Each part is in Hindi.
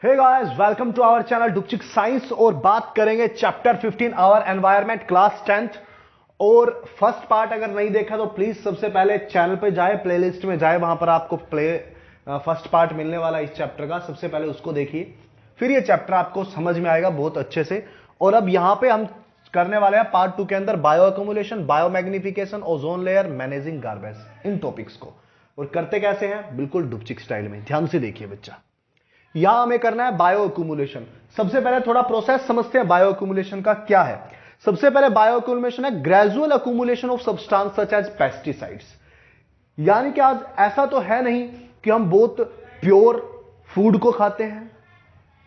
Hey guys, welcome to our channel डुपचिक साइंस। और बात करेंगे chapter 15 our environment class 10th। और फर्स्ट पार्ट अगर नहीं देखा तो प्लीज सबसे पहले चैनल पे जाए, प्लेलिस्ट में जाए, वहां पर आपको फर्स्ट पार्ट मिलने वाला इस चैप्टर का। सबसे पहले उसको देखिए, फिर ये चैप्टर आपको समझ में आएगा बहुत अच्छे से। और अब यहां पे हम करने वाले हैं पार्ट 2 के अंदर bio accumulation, bio magnification, ozone layer, managing garbage, इन टॉपिक्स को। और करते कैसे हैं? बिल्कुल डुपचिक स्टाइल में। ध्यान से देखिए बच्चा, यहां हमें करना है बायो अक्यूमुलेशन। सबसे पहले थोड़ा प्रोसेस समझते हैं बायो अक्यूमुलेशन का क्या है। सबसे पहले बायो अक्यूमुलेशन है gradual accumulation of substance such as pesticides. यानी कि आज ऐसा तो है नहीं कि हम बहुत प्योर फूड को खाते हैं,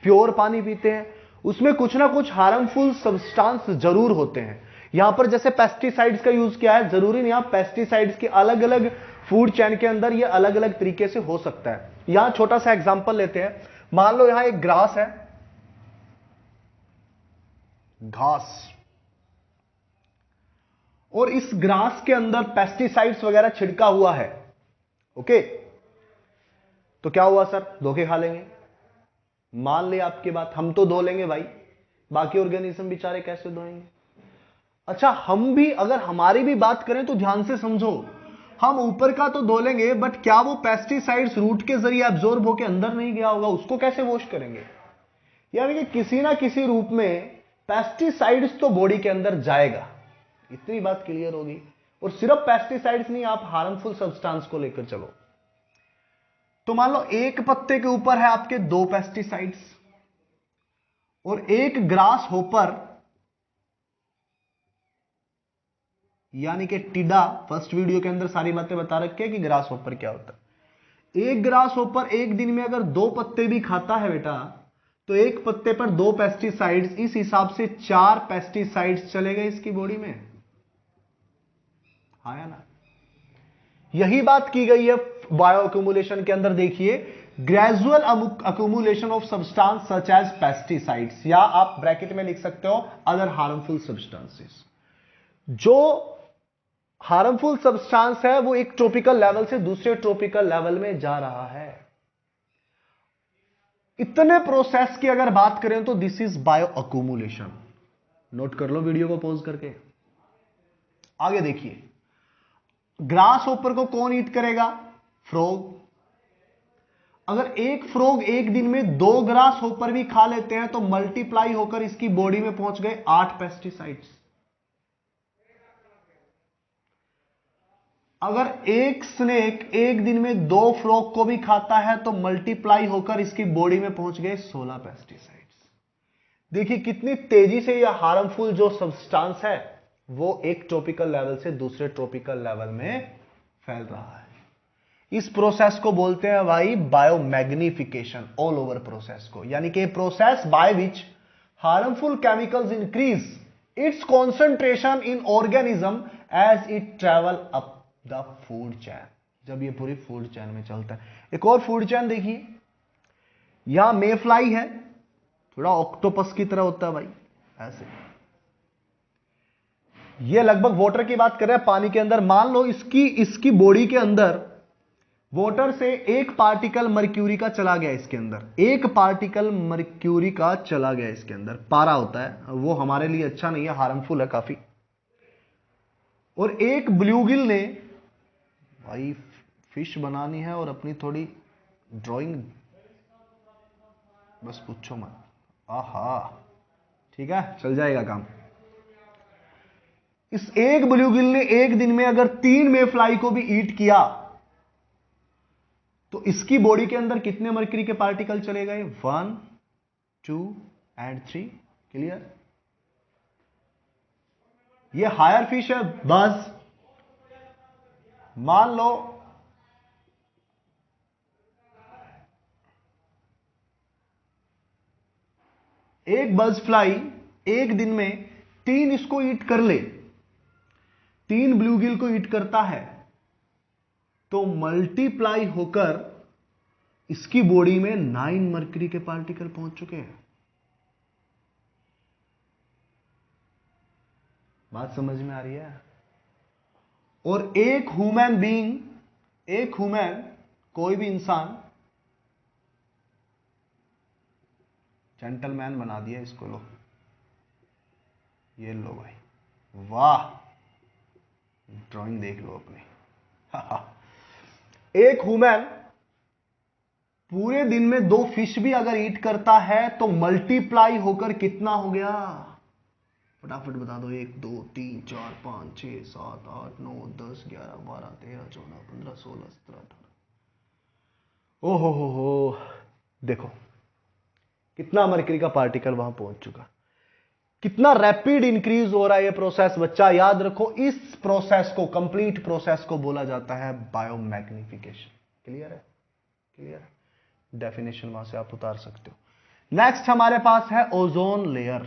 प्योर पानी पीते हैं, उसमें कुछ ना कुछ हार्मफुल सब्सटेंस जरूर होते हैं। यहां पर जैसे पेस्टिसाइड्स का यूज किया है, जरूरी नहीं, आप पेस्टिसाइड्स की अलग अलग फूड चेन के अंदर ये अलग अलग तरीके से हो सकता है। यहां छोटा सा एग्जांपल लेते हैं। मान लो यहां एक ग्रास है, घास, और इस ग्रास के अंदर पेस्टिसाइड्स वगैरह छिड़का हुआ है। ओके, तो क्या हुआ सर? धोखे खा लेंगे। मान ले आपकी बात, हम तो धो लेंगे भाई, बाकी ऑर्गेनिज्म बेचारे कैसे धोएंगे? अच्छा, हम भी अगर हमारी भी बात करें तो ध्यान से समझो, हम ऊपर का तो धो लेंगे, बट क्या वो पेस्टिसाइड्स रूट के जरिए एब्जॉर्ब होकर अंदर नहीं गया होगा? उसको कैसे वॉश करेंगे? यानी कि किसी ना किसी रूप में पेस्टिसाइड्स तो बॉडी के अंदर जाएगा, इतनी बात क्लियर होगी। और सिर्फ पेस्टिसाइड्स नहीं, आप हार्मफुल सब्सटेंस को लेकर चलो। तो मान लो एक पत्ते के ऊपर है आपके 2 पेस्टिसाइड्स, और एक ग्रास होपर यानी कि टिडा, फर्स्ट वीडियो के अंदर सारी बातें बता रखी है कि ग्रास होपर क्या होता है। एक ग्रास होपर एक दिन में अगर 2 पत्ते भी खाता है बेटा, तो एक पत्ते पर 2 पेस्टिसाइड्स, इस हिसाब से 4 पेस्टिसाइड्स चले गए इसकी बॉडी में। हाँ या ना? यही बात की गई है बायो अक्यूमुलेशन के अंदर। देखिए, gradual accumulation of substance such as pesticides, या आप ब्रैकेट में लिख सकते हो अदर हार्मफुल सब्सटेंसेस। जो हार्मफुल सब्सटेंस है वो एक ट्रॉपिकल लेवल से दूसरे ट्रॉपिकल लेवल में जा रहा है। इतने प्रोसेस की अगर बात करें तो this is bio accumulation. Note कर लो वीडियो को पॉज करके। आगे देखिए, ग्रास होपर को कौन ईट करेगा? फ्रॉग। अगर एक फ्रॉग एक दिन में 2 ग्रास होपर भी खा लेते हैं तो मल्टीप्लाई होकर इसकी बॉडी में पहुंच गए 8 पेस्टिसाइड्स। अगर एक स्नेक एक दिन में 2 फ्रॉग को भी खाता है तो मल्टीप्लाई होकर इसकी बॉडी में पहुंच गए 16 पेस्टिसाइड्स। देखिए कितनी तेजी से यह हार्मफुल जो सब्सटेंस है वो एक ट्रॉपिकल लेवल से दूसरे ट्रॉपिकल लेवल में फैल रहा है। इस प्रोसेस को बोलते हैं भाई बायोमैग्निफिकेशन, ऑल ओवर प्रोसेस को। यानी कि process by which harmful chemicals increase its concentration in organism as it travel up the food chain. जब ये पूरी फूड चैन में चलता है। एक और फूड चैन देखिए, यहां मेफ्लाई है, थोड़ा ऑक्टोपस की तरह होता है भाई, ऐसे। ये लगभग वाटर की बात कर रहे हैं, पानी के अंदर। मान लो इसकी बॉडी के अंदर वाटर से एक पार्टिकल मर्क्यूरी का चला गया इसके अंदर, एक पार्टिकल मर्क्यूरी का चला गया इसके अंदर। पारा होता है वो, हमारे लिए अच्छा नहीं है, हार्मफुल है काफी। और एक ब्लूगिल ने, भाई फिश बनानी है और अपनी थोड़ी ड्राइंग, बस पूछो मत। आहा, ठीक है, चल जाएगा काम। इस एक ब्लूगिल ने एक दिन में अगर 3 मेफ्लाई को भी ईट किया तो इसकी बॉडी के अंदर कितने मर्क्यूरी के पार्टिकल चले गए? 1, 2 एंड 3। क्लियर? ये हायर फिश है। बस मान लो एक बज फ्लाई एक दिन में 3 इसको ईट कर ले, 3 ब्लूगिल को ईट करता है, तो मल्टीप्लाई होकर इसकी बॉडी में 9 मर्क्यूरी के पार्टिकल पहुंच चुके हैं। बात समझ में आ रही है? और एक ह्यूमन बीइंग, एक ह्यूमन, कोई भी इंसान जेंटलमैन बना दिया इसको। लो ये लो भाई, वाह, ड्राइंग देख लो अपनी। एक ह्यूमन पूरे दिन में 2 फिश भी अगर ईट करता है तो मल्टीप्लाई होकर कितना हो गया? फटाफट बता दो। 1 2 3 4 5 6 7 8 9 10 11 12 13 14 15 16 17 18। ओहो हो, देखो कितना मरकरी का पार्टिकल वहां पहुंच चुका, कितना रैपिड इंक्रीज हो रहा है ये प्रोसेस। बच्चा याद रखो, इस प्रोसेस को, कंप्लीट प्रोसेस को बोला जाता है बायोमैग्निफिकेशन। क्लियर है? क्लियर है? डेफिनेशन वहां से आप उतार सकते हो। नेक्स्ट हमारे पास है ओजोन लेयर।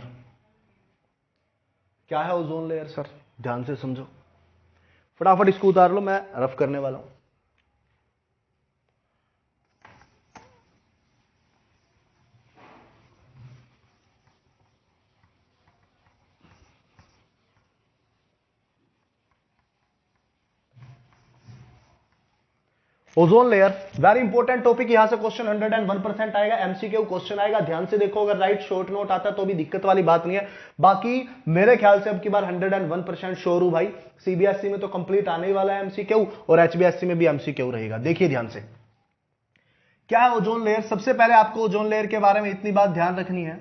क्या है ओजोन लेयर सर? ध्यान से समझो, फटाफट इसको उतार लो, मैं रफ करने वाला हूं। Ozone layer very important topic. यहां से क्वेश्चन 101% आएगा, एमसीक्यू क्वेश्चन आएगा। ध्यान से देखो, अगर राइट शॉर्ट नोट आता तो भी दिक्कत वाली बात नहीं है। बाकी मेरे ख्याल से अब की बार 101% श्योर हूं भाई, सीबीएसई में तो कंप्लीट आने ही वाला है एमसीक्यू, और एचबीएससी में भी एमसीक्यू रहेगा। देखिए ध्यान से, क्या है ओजोन लेयर। सबसे पहले आपको ओजोन लेयर के बारे में इतनी बात ध्यान रखनी है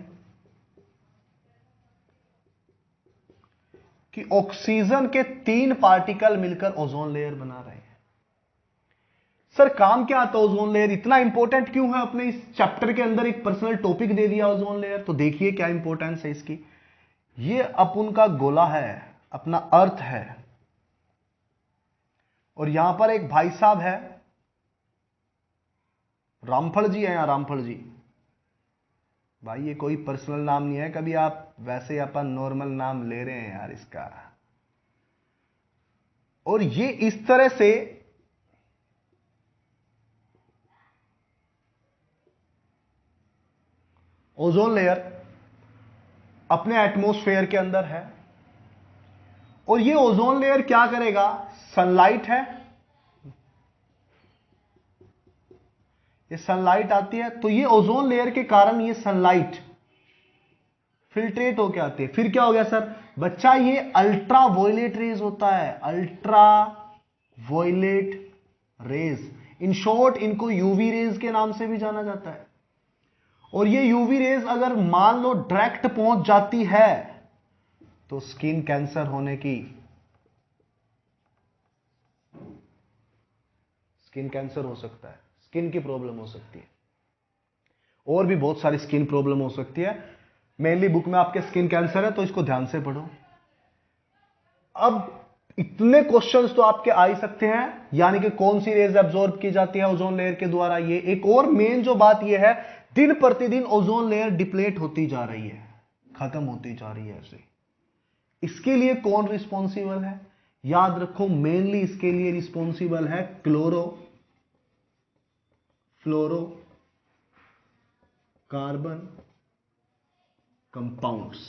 कि ऑक्सीजन के 3 पार्टिकल मिलकर ओजोन लेयर बना रहे हैं। सर काम क्या आता है ओजोन लेयर, इतना इंपॉर्टेंट क्यों है? अपने इस चैप्टर के अंदर एक पर्सनल टॉपिक दे दिया ओजोन लेयर, तो देखिए क्या इंपॉर्टेंस है इसकी। ये अपन का गोला है, अपना अर्थ है, और यहां पर एक भाई साहब है, रामफल जी है, यहां रामफल जी। भाई ये कोई पर्सनल नाम नहीं है, कभी आप वैसे अपन नॉर्मल नाम ले रहे हैं यार इसका। और ये इस तरह से ओजोन लेयर अपने एटमॉस्फेयर के अंदर है, और ये ओजोन लेयर क्या करेगा? सनलाइट है, ये सनलाइट आती है, तो ये ओजोन लेयर के कारण ये सनलाइट फिल्ट्रेट होके आती है। फिर क्या हो गया सर? बच्चा ये अल्ट्रा वॉयलेट रेज होता है, ultra violet rays. In short इनको यूवी रेज के नाम से भी जाना जाता है। और ये यूवी रेज अगर मान लो डायरेक्ट पहुंच जाती है तो स्किन कैंसर होने की, स्किन कैंसर हो सकता है, स्किन की प्रॉब्लम हो सकती है, और भी बहुत सारी स्किन प्रॉब्लम हो सकती है। मेनली बुक में आपके स्किन कैंसर है, तो इसको ध्यान से पढ़ो। अब इतने क्वेश्चंस तो आपके आ ही सकते हैं, यानी कि कौन सी रेज एब्जॉर्ब की जाती है ओजोन लेयर के द्वारा। ये एक और मेन जो बात ये है, दिन प्रतिदिन ओजोन लेयर डिप्लेट होती जा रही है, खत्म होती जा रही है ऐसे। इसके लिए कौन रिस्पॉन्सिबल है? याद रखो, मेनली इसके लिए रिस्पॉन्सिबल है क्लोरो फ्लोरो कार्बन कंपाउंड्स।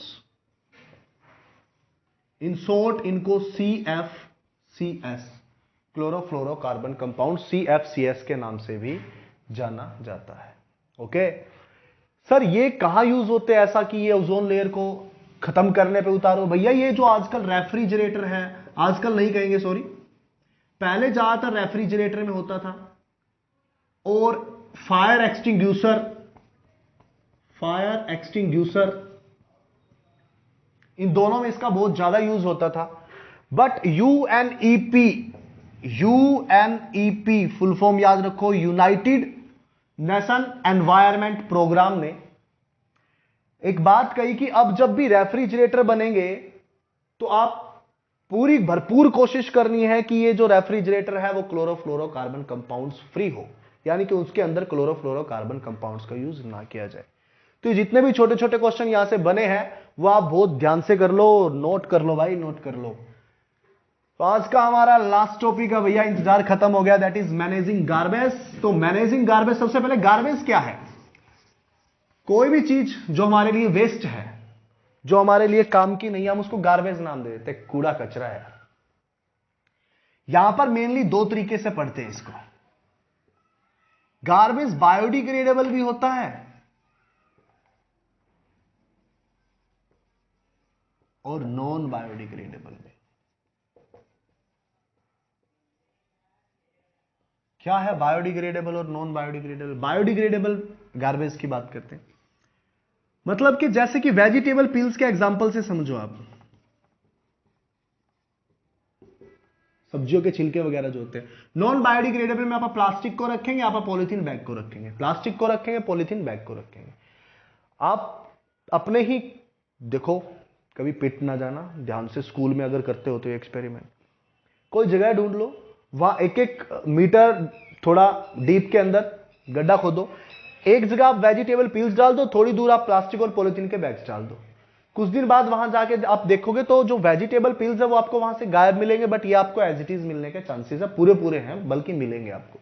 इन शॉर्ट इनको CFCS, क्लोरोफ्लोरोकार्बन कंपाउंड, CFCS के नाम से भी जाना जाता है। ओके सर, ये कहां यूज होते हैं ऐसा कि ये ओजोन लेयर को खत्म करने पे उतारो? भैया ये जो आजकल रेफ्रिजरेटर है, आजकल नहीं कहेंगे सॉरी, पहले ज्यादातर रेफ्रिजरेटर में होता था, और फायर एक्सटिंग्यूशर, इन दोनों में इसका बहुत ज्यादा यूज होता था। बट यूएनईपी फुल फॉर्म याद रखो, यूनाइटेड नेशन एनवायरमेंट प्रोग्राम ने एक बात कही कि अब जब भी रेफ्रिजरेटर बनेंगे तो आप पूरी भरपूर कोशिश करनी है कि ये जो रेफ्रिजरेटर है वो क्लोरोफ्लोरोकार्बन कंपाउंड्स फ्री हो, यानी कि उसके अंदर क्लोरोफ्लोरोकार्बन कंपाउंड्स का यूज ना किया जाए। तो जितने भी छोटे छोटे क्वेश्चन यहां से बने हैं वो आप बहुत ध्यान से कर लो, नोट कर लो भाई, नोट कर लो। तो आज का हमारा लास्ट टॉपिक है भैया, इंतजार खत्म हो गया, दैट इज मैनेजिंग गार्बेज। तो मैनेजिंग गार्बेज, सबसे पहले गार्बेज क्या है? कोई भी चीज जो हमारे लिए वेस्ट है, जो हमारे लिए काम की नहीं है, हम उसको गार्बेज नाम दे देते, कूड़ा कचरा है। यहां पर मेनली 2 तरीके से पढ़ते हैं इसको। गार्बेज बायोडिग्रेडेबल भी होता है और नॉन बायोडिग्रेडेबल में। क्या है बायोडिग्रेडेबल और नॉन बायोडिग्रेडेबल? बायोडिग्रेडेबल गार्बेज की बात करते हैं, मतलब कि जैसे कि वेजिटेबल पील्स के एग्जांपल से समझो आप, सब्जियों के छिलके वगैरह जो होते हैं। नॉन बायोडिग्रेडेबल में आप प्लास्टिक को रखेंगे, आप पॉलीथीन बैग को रखेंगे, प्लास्टिक को रखेंगे, पॉलीथीन बैग को रखेंगे। आप अपने ही देखो, कभी पिट ना जाना, ध्यान से स्कूल में अगर करते हो तो एक्सपेरिमेंट, कोई जगह ढूंढ लो, वहां 1-1 मीटर थोड़ा डीप के अंदर गड्ढा खोदो, एक जगह आप वेजिटेबल पील्स डाल दो, थोड़ी दूर आप प्लास्टिक और पॉलीथीन के बैग्स डाल दो। कुछ दिन बाद वहां जाके आप देखोगे तो जो वेजिटेबल पील्स है वो आपको वहां से गायब मिलेंगे, बट ये आपको एज इट इज मिलने के चांसेस है, पूरे हैं, बल्कि मिलेंगे आपको।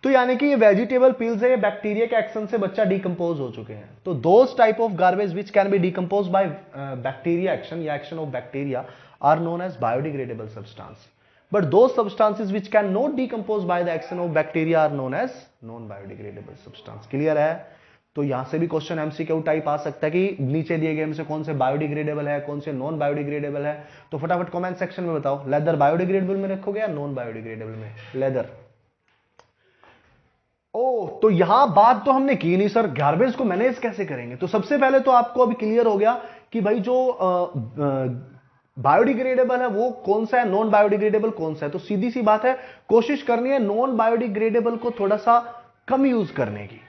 तो यानी कि ये वेजिटेबल पील्स है, ये बैक्टीरिया के एक्शन से बच्चा डिकम्पोज हो चुके हैं। तो those type of garbage which can be decompose by bacteria action या action of bacteria are known as biodegradable substance, but those substances which can not decompose by the action of bacteria are known as non biodegradable substance। Clear है? तो यहां से भी क्वेश्चन एमसीक्यू टाइप आ सकता है कि नीचे दिए गए में से कौन से बायोडिग्रेडेबल है, कौन से नॉन बायोडिग्रेडेबल है। तो फटाफट कमेंट सेक्शन में बताओ, लेदर बायोडिग्रेडेबल में रखोगे या नॉन बायोडिग्रेडेबल में? लेदर। ओ, तो यहां बात तो हमने की नहीं सर, गार्बेज को मैनेज कैसे करेंगे। तो सबसे पहले तो आपको अभी क्लियर हो गया कि भाई जो बायोडिग्रेडेबल है वो कौन सा है, नॉन बायोडिग्रेडेबल कौन सा है। तो सीधी सी बात है, कोशिश करनी है नॉन बायोडिग्रेडेबल को थोड़ा सा कम यूज करने की,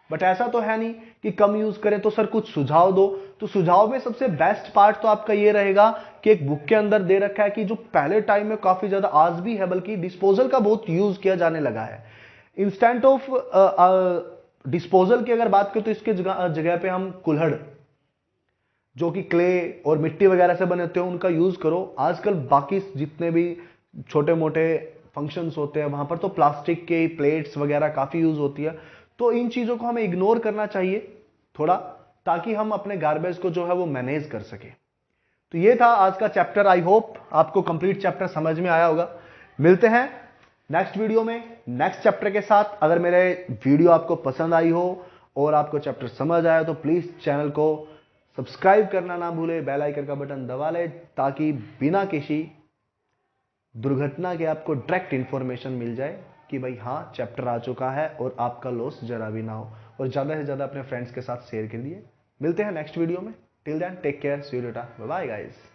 बट ऐसा तो है नहीं कि कम यूज करें। तो सर कुछ सुझाव दो। तो सुझाव में सबसे बेस्ट पार्ट तो आपका ये रहेगा कि एक बुक के अंदर दे रखा है कि जो पहले टाइम में काफी ज्यादा, आज भी है बल्कि, डिस्पोजल का बहुत यूज किया जाने लगा है इंस्टेंट ऑफ डिस्पोजल की। अगर बात करें तो इसके जगह पे हम कुल्हड़, जो कि क्ले और मिट्टी वगैरह से बने होते हैं, उनका यूज करो। आजकल बाकी जितने भी छोटे मोटे फंक्शंस होते हैं वहां पर तो प्लास्टिक के प्लेट्स वगैरह काफी यूज होती है। तो इन चीजों को हमें इग्नोर करना चाहिए थोड़ा, ताकि हम अपने गार्बेज को जो है वो मैनेज कर सके। तो ये था आज का चैप्टर। आई होप आपको कंप्लीट चैप्टर समझ में आया होगा। मिलते हैं नेक्स्ट वीडियो में नेक्स्ट चैप्टर के साथ। अगर मेरे वीडियो आपको पसंद आई हो और आपको चैप्टर समझ आया तो प्लीज चैनल को सब्सक्राइब करना ना भूले, बेल आइकन का बटन दबा ले, ताकि बिना किसी दुर्घटना के आपको डायरेक्ट इंफॉर्मेशन मिल जाए कि भाई हाँ चैप्टर आ चुका है और आपका लॉस जरा भी ना हो। और ज्यादा से ज्यादा अपने फ्रेंड्स के साथ शेयर कीजिए। मिलते हैं नेक्स्ट वीडियो में। Till then take care, see you later, bye bye guys.